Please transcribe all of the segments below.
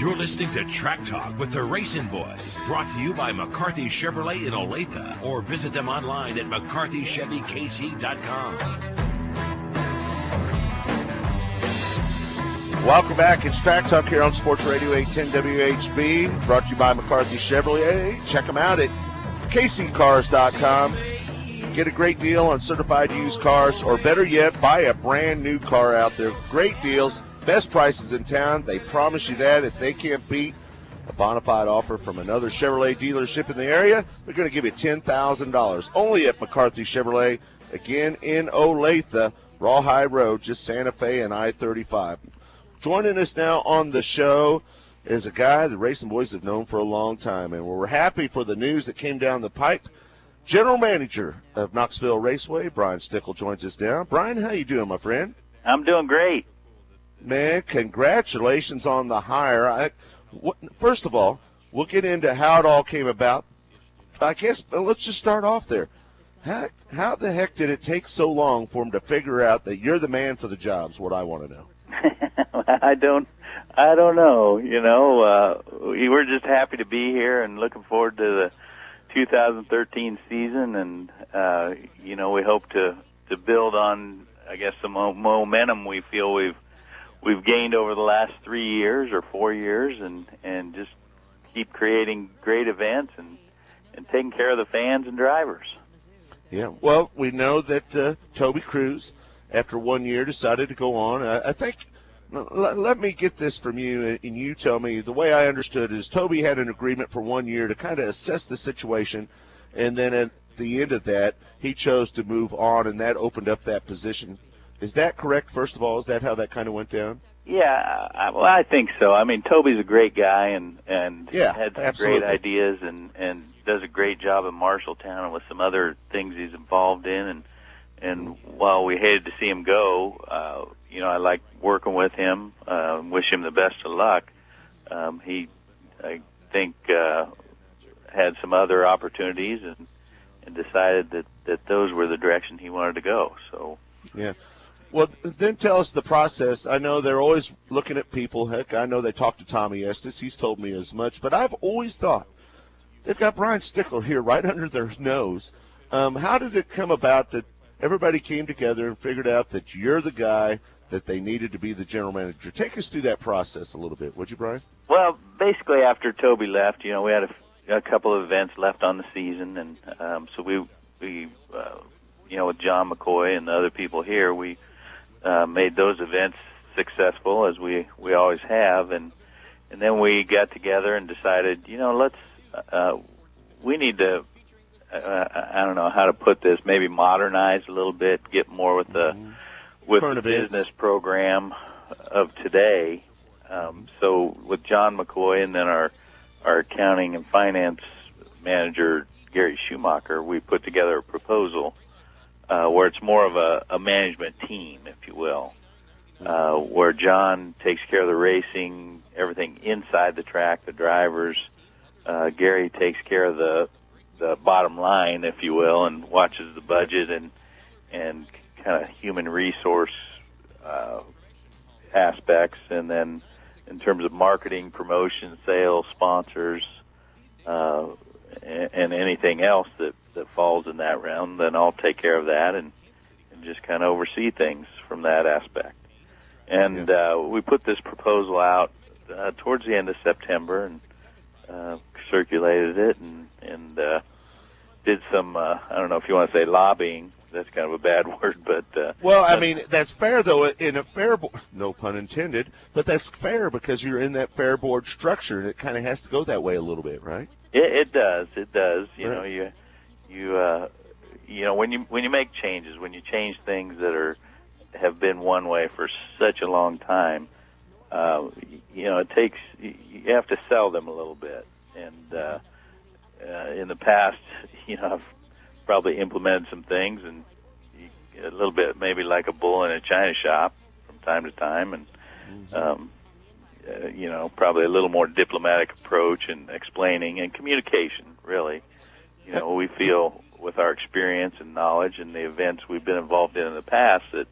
You're listening to Track Talk with the RacinBoys, brought to you by McCarthy Chevrolet in Olathe, or visit them online at McCarthyChevyKC.com. Welcome back. It's Track Talk here on Sports Radio 810 WHB, brought to you by McCarthy Chevrolet. Check them out at KCCars.com. Get a great deal on certified used cars, or better yet, buy a brand new car out there. Great deals, best prices in town. They promise you that. If they can't beat a bona fide offer from another Chevrolet dealership in the area, they're going to give you $10,000. Only at McCarthy Chevrolet, again in Olathe, Rawhide Road, just Santa Fe and I-35. Joining us now on the show is a guy the RacinBoys have known for a long time, and we're happy for the news that came down the pipe. General Manager of Knoxville Raceway, Brian Stickel, joins us now. Brian, how you doing, my friend? I'm doing great. Man, congratulations on the hire. First of all, we'll get into how it all came about. I guess let's just start off there. How the heck did it take so long for him to figure out that you're the man for the job is what I want to know. I don't know. You know, we're just happy to be here and looking forward to the 2013 season, and you know, we hope to build on, I guess, some momentum we feel we've gained over the last 3 years or 4 years, and just keep creating great events and taking care of the fans and drivers. Yeah, well, we know that Toby Cruz, after 1 year, decided to go on. I think, let me get this from you, and you tell me. The way I understood is Toby had an agreement for 1 year to kind of assess the situation, and then at the end of that, he chose to move on, and that opened up that position. Is that correct, first of all? Is that how that kind of went down? Yeah, well, I think so. I mean, Toby's a great guy and yeah, had some absolutely great ideas and does a great job in Marshalltown and with some other things he's involved in. And while we hated to see him go, you know, I like working with him, wish him the best of luck. He, I think, had some other opportunities and decided that those were the direction he wanted to go. So, yeah. Well, then tell us the process. I know they're always looking at people. Heck, I know they talked to Tommy Estes. He's told me as much. But I've always thought they've got Brian Stickel here right under their nose. How did it come about that everybody came together and figured out that you're the guy that they needed to be the general manager? Take us through that process a little bit, would you, Brian? Well, basically after Toby left, you know, we had a couple of events left on the season, and so we you know, with John McCoy and the other people here, we made those events successful, as we always have, and then we got together and decided, you know, let's we need to I don't know how to put this, maybe modernize a little bit, get more with the business program of today. So with John McCoy and then our accounting and finance manager Gary Schumacher, we put together a proposal where it's more of a management team, if you will, where John takes care of the racing, everything inside the track, the drivers. Gary takes care of the bottom line, if you will, and watches the budget and kind of human resource aspects. And then in terms of marketing, promotion, sales, sponsors, and anything else that falls in that realm, then I'll take care of that and just kind of oversee things from that aspect. And we put this proposal out towards the end of September and circulated it and did some, I don't know if you want to say lobbying. That's kind of a bad word, but... well, I mean, that's fair, though, in a fair board, no pun intended, but that's fair because you're in that fair board structure, and it kind of has to go that way a little bit, right? It does. You right. know, you know, when you make changes, when you change things that have been one way for such a long time, you know, you have to sell them a little bit. And in the past, you know, I've probably implemented some things and a little bit maybe like a bull in a china shop from time to time, and you know, probably a little more diplomatic approach and explaining and communication, really. You know, we feel with our experience and knowledge and the events we've been involved in the past that,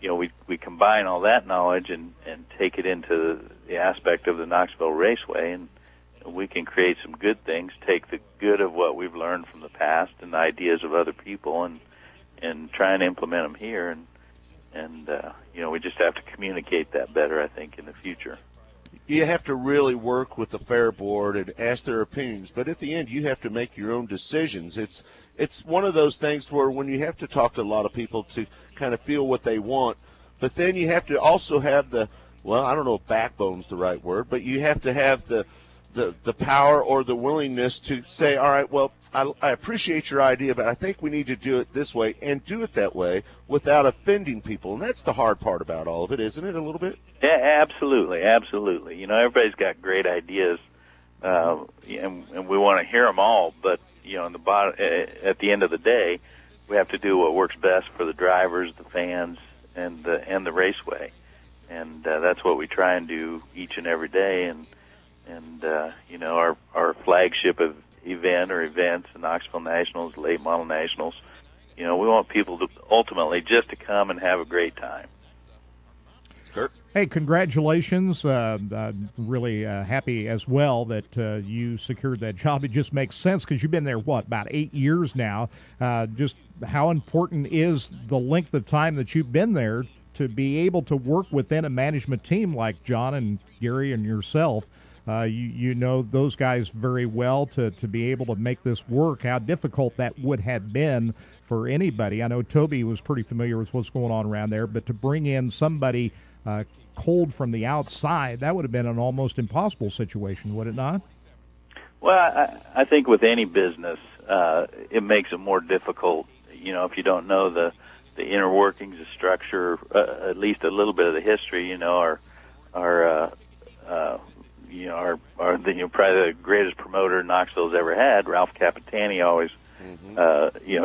you know, we combine all that knowledge and take it into the aspect of the Knoxville Raceway, and we can create some good things, take the good of what we've learned from the past and the ideas of other people, and try and implement them here. And we just have to communicate that better, I think, in the future. You have to really work with the fair board and ask their opinions, but at the end you have to make your own decisions. It's one of those things where when you have to talk to a lot of people to kind of feel what they want, but then you have to also have I don't know if backbone's the right word, but you have to have the power or the willingness to say, all right, well, I appreciate your idea, but I think we need to do it this way and do it that way without offending people. And that's the hard part about all of it, isn't it, a little bit? Yeah, absolutely, absolutely. Everybody's got great ideas, and we want to hear them all. But at the end of the day, we have to do what works best for the drivers, the fans, and the raceway. And that's what we try and do each and every day. And our flagship event or events, the Knoxville Nationals, Late Model Nationals, we want people to ultimately just to come and have a great time. Kirk? Hey, congratulations. Really happy as well that you secured that job. It just makes sense because you've been there, about 8 years now. Just how important is the length of time that you've been there to be able to work within a management team like John and Gary and yourself? You know those guys very well to be able to make this work, how difficult that would have been for anybody. I know Toby was pretty familiar with what's going on around there, but to bring in somebody cold from the outside, that would have been an almost impossible situation, would it not? Well, I think with any business, it makes it more difficult, if you don't know the inner workings, the structure, at least a little bit of the history, probably the greatest promoter Knoxville's ever had, Ralph Capitani, always,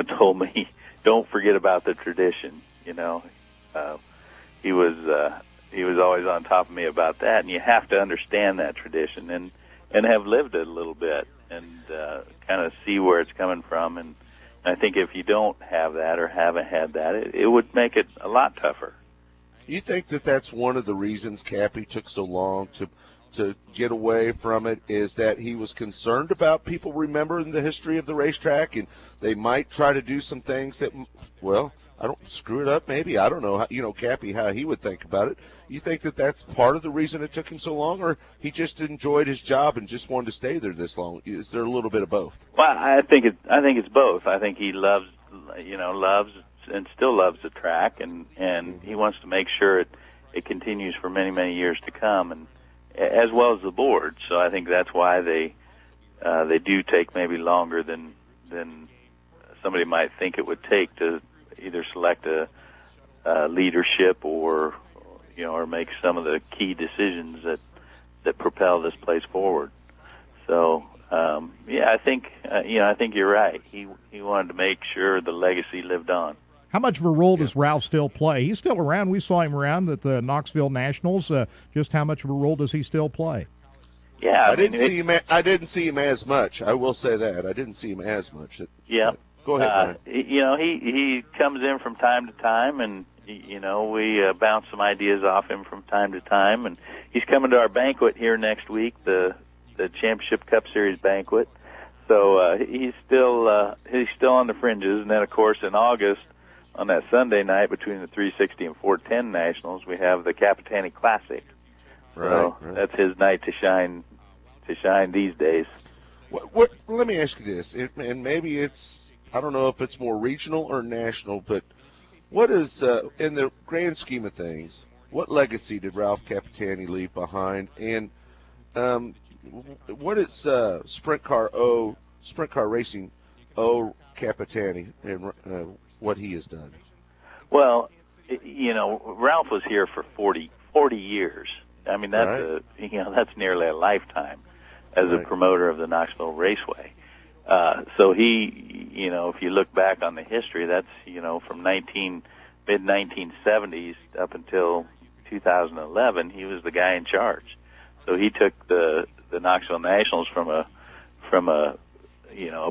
told me, don't forget about the tradition. He was always on top of me about that, and you have to understand that tradition and have lived it a little bit and kind of see where it's coming from. And I think if you don't have that or haven't had that, it would make it a lot tougher. You think that that's one of the reasons Cappy took so long to get away from it, is that he was concerned about people remembering the history of the racetrack, and they might try to do some things that, I don't screw it up. Maybe, I don't know. Cappy, how he would think about it. You think that that's part of the reason it took him so long, or he just enjoyed his job and just wanted to stay there this long? Is there a little bit of both? Well, I think it's both. I think he loves and still loves the track, and he wants to make sure it continues for many, many years to come, and as well as the board. So I think that's why they do take maybe longer than somebody might think it would take to either select a leadership or make some of the key decisions that propel this place forward. So I think you're right. He wanted to make sure the legacy lived on. How much of a role does Ralph still play? He's still around. We saw him around at the Knoxville Nationals. Just how much of a role does he still play? Yeah, I didn't see him as much. I will say that I didn't see him as much. Yeah. Go ahead, Brian. He comes in from time to time, and we bounce some ideas off him from time to time. And he's coming to our banquet here next week, the Championship Cup Series banquet. So he's still on the fringes. And then, of course, in August, on that Sunday night between the 360 and 410 Nationals, we have the Capitani Classic. Right. That's his night to shine these days. What? Let me ask you this, and maybe it's, I don't know if it's more regional or national, but what is, in the grand scheme of things, what legacy did Ralph Capitani leave behind, and what is Sprint Car Racing Capitani and what he has done? Well, Ralph was here for 40 years. I mean, that's that's nearly a lifetime as a promoter of the Knoxville Raceway. So he, if you look back on the history, that's, from mid-1970s up until 2011, he was the guy in charge. So he took the Knoxville Nationals from a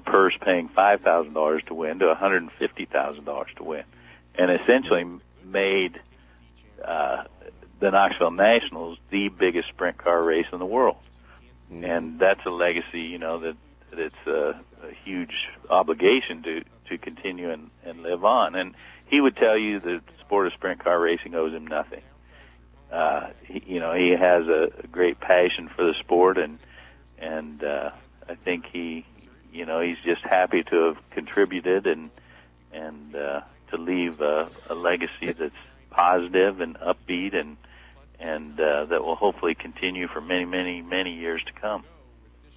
purse paying $5,000 to win to $150,000 to win, and essentially made the Knoxville Nationals the biggest sprint car race in the world. And that's a legacy, you know, that it's a huge obligation to continue and live on. And he would tell you that the sport of sprint car racing owes him nothing. You know, he has a great passion for the sport, and I think he's just happy to have contributed and to leave a legacy that's positive and upbeat and that will hopefully continue for many, many, many years to come.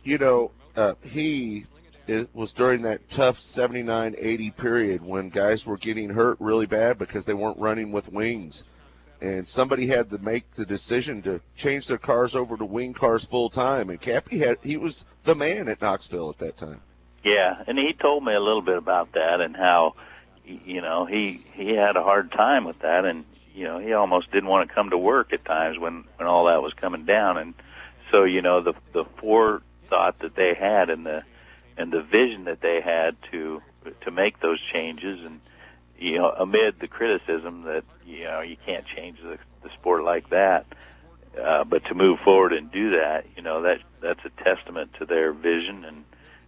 You know, it was during that tough 79-80 period when guys were getting hurt really bad because they weren't running with wings. And somebody had to make the decision to change their cars over to wing cars full time. And Cappy he was the man at Knoxville at that time. Yeah, and he told me a little bit about that and how, you know, he had a hard time with that, and you know, he almost didn't want to come to work at times when all that was coming down. And so, you know, the forethought that they had and the vision that they had to make those changes, and you know, amid the criticism that, you know, you can't change the sport like that, but to move forward and do that, you know, that's a testament to their vision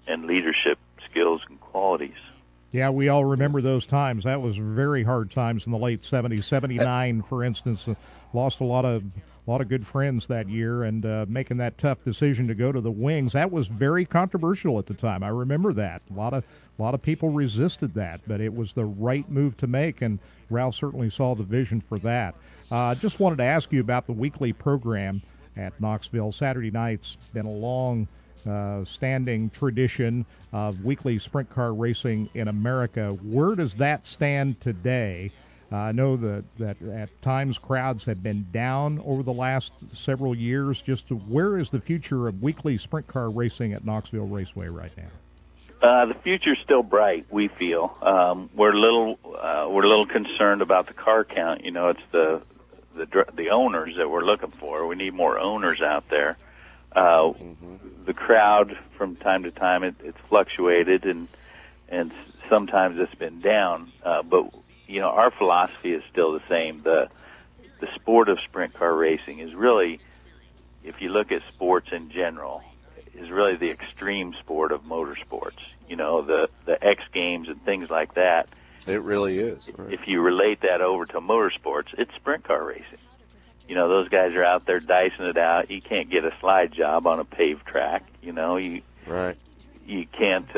and leadership skills and qualities. Yeah, we all remember those times. That was very hard times in the late 70s. 79, for instance, lost a lot of good friends that year, and making that tough decision to go to the wings, that was very controversial at the time. I remember that. A lot of people resisted that, but it was the right move to make, and Ralph certainly saw the vision for that. Just wanted to ask you about the weekly program at Knoxville. Saturday nights been a long standing tradition of weekly sprint car racing in America. Where does that stand today? I know that at times crowds have been down over the last several years. Just where is the future of weekly sprint car racing at Knoxville Raceway right now? The future's still bright, we feel. We're a little concerned about the car count. You know, it's the owners that we're looking for. We need more owners out there. The crowd from time to time it's fluctuated and sometimes it's been down, but you know, our philosophy is still the same. The sport of sprint car racing is really, if you look at sports in general, is really the extreme sport of motorsports. You know, the X Games and things like that. It really is. Right. If you relate that over to motorsports, it's sprint car racing. You know, those guys are out there dicing it out. You can't get a slide job on a paved track. You know, you can't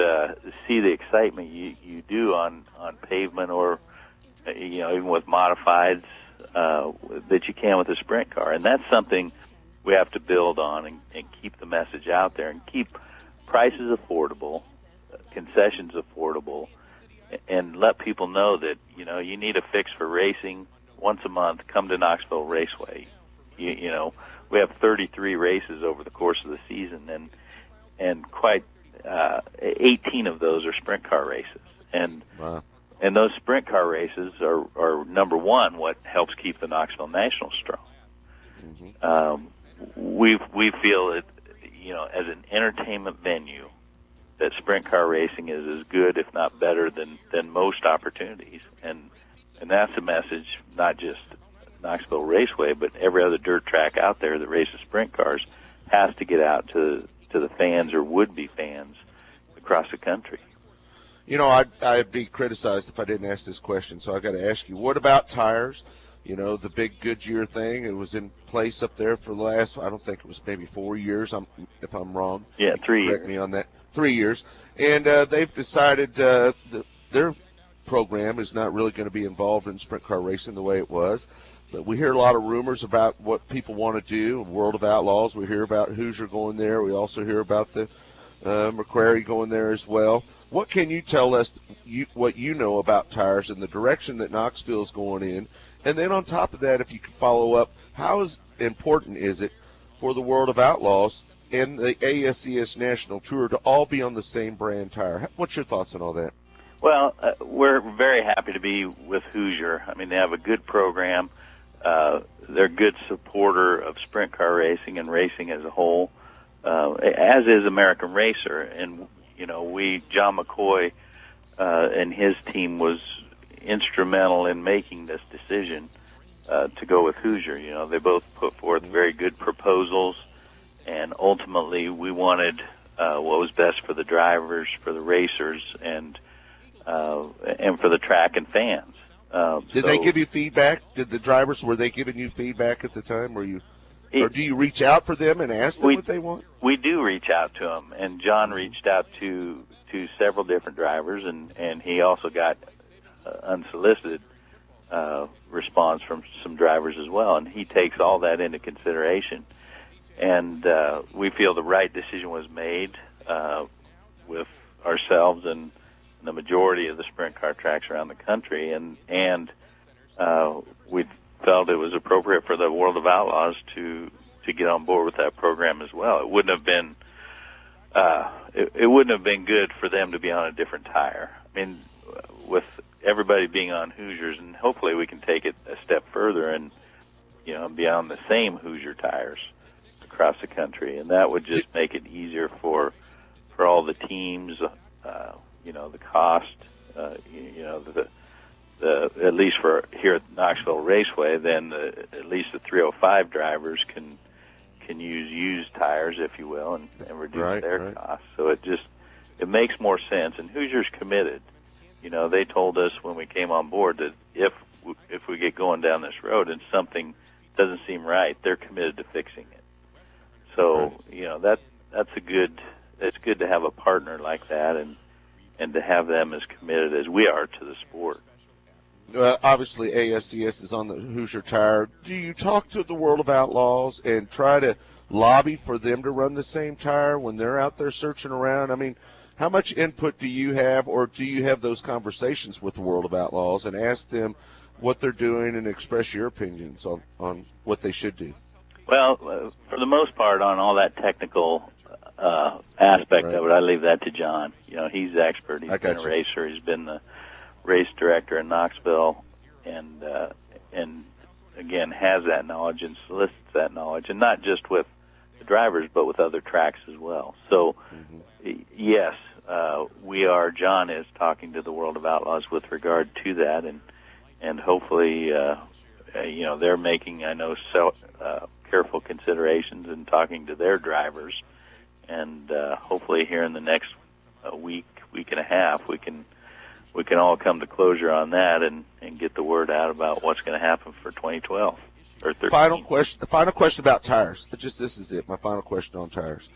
see the excitement you do on pavement or, you know, even with modifieds that you can with a sprint car. And that's something we have to build on and keep the message out there and keep prices affordable, concessions affordable, and let people know that, you know, you need a fix for racing. Once a month, come to Knoxville Raceway. You know, we have 33 races over the course of the season, and quite 18 of those are sprint car races. And wow. And those sprint car races are number one, what helps keep the Knoxville Nationals strong. Mm-hmm. We feel that, you know, as an entertainment venue, that sprint car racing is as good, if not better, than most opportunities. And that's a message, not just Knoxville Raceway, but every other dirt track out there that races sprint cars has to get out to the fans or would-be fans across the country. You know, I'd be criticized if I didn't ask this question, so I got to ask you, what about tires? You know, the big Goodyear thing, it was in place up there for the last, I don't think it was maybe 4 years, if I'm wrong. Yeah, 3 years. Correct me on that. 3 years. And they've decided their program is not really going to be involved in sprint car racing the way it was. But we hear a lot of rumors about what people want to do. World of Outlaws, we hear about Hoosier going there. We also hear about the McCrary going there as well. What can you tell us what you know about tires and the direction that Knoxville is going in? And then on top of that, if you could follow up, how important is it for the World of Outlaws and the ASCS National Tour to all be on the same brand tire? What's your thoughts on all that? Well, we're very happy to be with Hoosier. I mean, they have a good program. They're a good supporter of sprint car racing and racing as a whole, as is American Racer. And, you know, John McCoy and his team was instrumental in making this decision to go with Hoosier. You know, they both put forth very good proposals, and ultimately we wanted what was best for the drivers, for the racers, and for the track and fans. Did they give you feedback? Did the drivers, were they giving you feedback at the time? Or do you reach out for them and ask them what they want? We do reach out to them, and John reached out to several different drivers, and he also got unsolicited response from some drivers as well, and he takes all that into consideration. And we feel the right decision was made with ourselves and the majority of the sprint car tracks around the country, and we felt it was appropriate for the World of Outlaws to get on board with that program as well. It wouldn't have been it wouldn't have been good for them to be on a different tire. I mean, with everybody being on Hoosiers, and hopefully we can take it a step further and be on the same Hoosier tires across the country, and that would just make it easier for all the teams. The cost, the at least for here at Knoxville Raceway, then at least the 305 drivers can use used tires, if you will, and reduce their costs. So it makes more sense. And Hoosier's committed. They told us when we came on board that if we get going down this road and something doesn't seem right, they're committed to fixing it. So it's good to have a partner like that, and to have them as committed as we are to the sport. Obviously, ASCS is on the Hoosier tire. Do you talk to the World of Outlaws and try to lobby for them to run the same tire when they're out there searching around? I mean, how much input do you have, or do you have those conversations with the World of Outlaws and ask them what they're doing and express your opinions on what they should do? Well, for the most part, on all that technical aspect of it, I leave that to John. He's the expert. He's been a racer. He's been the race director in Knoxville, and again has that knowledge and solicits that knowledge, and not just with the drivers, but with other tracks as well. So, yes, John is talking to the World of Outlaws with regard to that, and hopefully, they're making, careful considerations and talking to their drivers, and hopefully here in the next week and a half, we can all come to closure on that and get the word out about what's going to happen for 2012 or 13. Final question about tires. This is it. My final question on tires.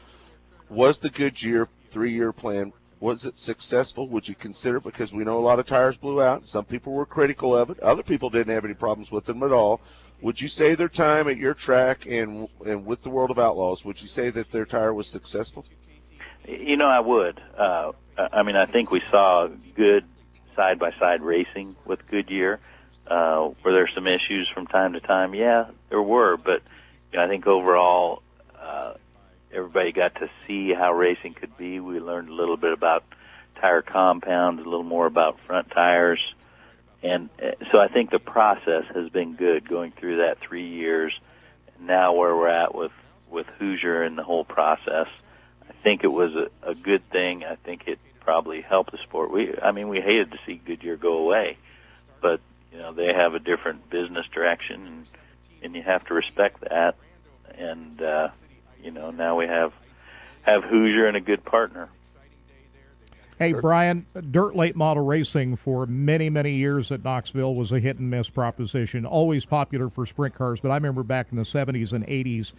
Was the Goodyear 3-year plan, was it successful? Would you consider it? Because we know a lot of tires blew out. Some people were critical of it. Other people didn't have any problems with them at all. Would you say their time at your track and with the World of Outlaws, would you say that their tire was successful? I would. I think we saw good side-by-side racing with Goodyear. Were there some issues from time to time? Yeah, there were, but I think overall everybody got to see how racing could be. We learned a little bit about tire compounds, a little more about front tires. And so I think the process has been good going through that 3 years. Now where we're at with Hoosier and the whole process, I think it was a good thing. I think it probably helped the sport. We hated to see Goodyear go away, but they have a different business direction, and you have to respect that. And now we have Hoosier and a good partner. Hey, Brian, dirt late model racing for many, many years at Knoxville was a hit-and-miss proposition, always popular for sprint cars. But I remember back in the 70s and 80s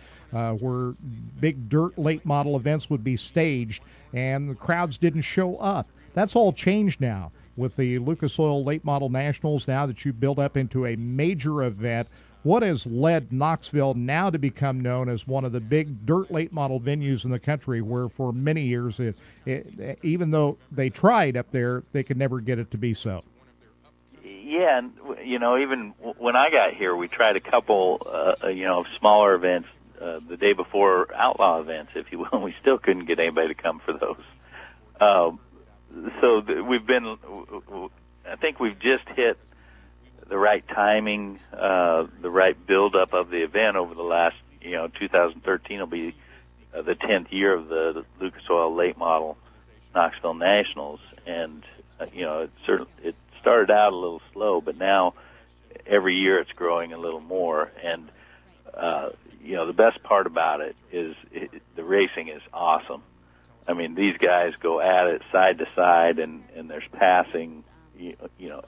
where big dirt late model events would be staged, and the crowds didn't show up. That's all changed now with the Lucas Oil Late Model Nationals, now that you build up into a major event. What has led Knoxville now to become known as one of the big dirt late model venues in the country, where for many years, even though they tried up there, they could never get it to be so? Yeah, and even when I got here, we tried a couple, smaller events the day before outlaw events, if you will, and we still couldn't get anybody to come for those. I think we've just hit the right timing, the right build-up of the event over the last, 2013 will be the 10th year of the Lucas Oil Late Model Knoxville Nationals, and it started out a little slow, but now every year it's growing a little more. And the best part about it is the racing is awesome. I mean, these guys go at it side to side, and there's passing,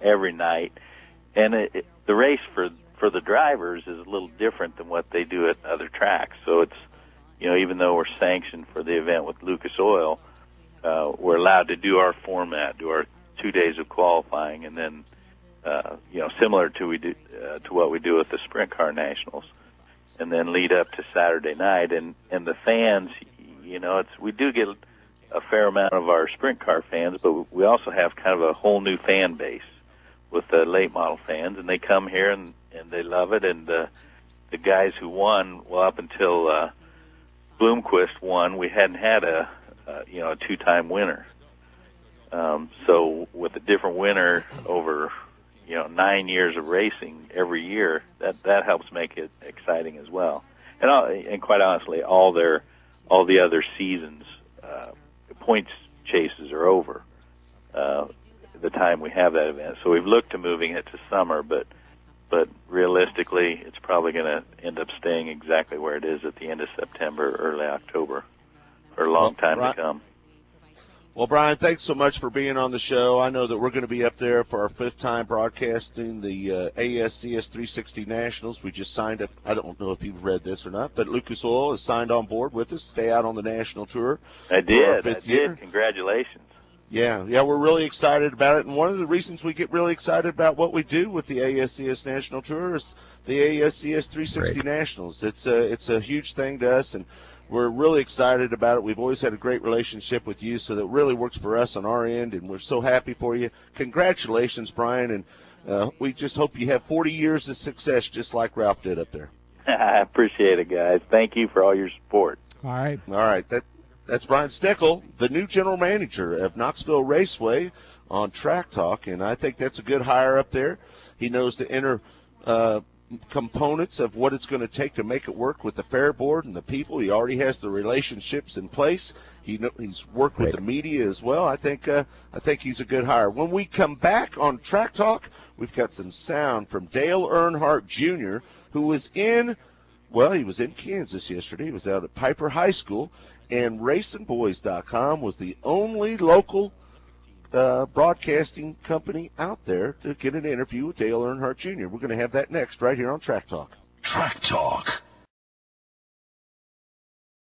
every night. And the race for the drivers is a little different than what they do at other tracks. So it's, even though we're sanctioned for the event with Lucas Oil, we're allowed to do our format, do our 2 days of qualifying, and then, similar to what we do with the Sprint Car Nationals, and then lead up to Saturday night. And the fans, we do get a fair amount of our sprint car fans, but we also have kind of a whole new fan base with the late model fans, and they come here and they love it. And the guys who won, up until Bloomquist won, we hadn't had a two-time winner. So with a different winner over 9 years of racing every year, that helps make it exciting as well. And quite honestly, all the other seasons, points chases are over the time we have that event. So we've looked to moving it to summer, but realistically, it's probably going to end up staying exactly where it is at the end of September, early October, for a long time to come. Well, Brian, thanks so much for being on the show. I know that we're going to be up there for our 5th time broadcasting the ASCS 360 Nationals. We just signed up. I don't know if you've read this or not, but Lucas Oil has signed on board with us, stay out on the national tour. I did. Congratulations. Yeah, we're really excited about it. And one of the reasons we get really excited about what we do with the ASCS National Tour is the ASCS 360 Nationals. It's a huge thing to us, and we're really excited about it. We've always had a great relationship with you, so that really works for us on our end, and we're so happy for you. Congratulations, Brian, and we just hope you have 40 years of success just like Ralph did up there. I appreciate it, guys. Thank you for all your support. All right. That's Brian Stickel, the new general manager of Knoxville Raceway on Track Talk, and I think that's a good hire up there. He knows the inner components of what it's going to take to make it work with the fair board and the people. He already has the relationships in place. He's worked with the media as well. I think he's a good hire. When we come back on Track Talk, we've got some sound from Dale Earnhardt Jr., who was in Kansas yesterday. He was out at Piper High School, and RacinBoys.com was the only local broadcasting company out there to get an interview with Dale Earnhardt Jr. We're going to have that next right here on Track Talk. Track Talk.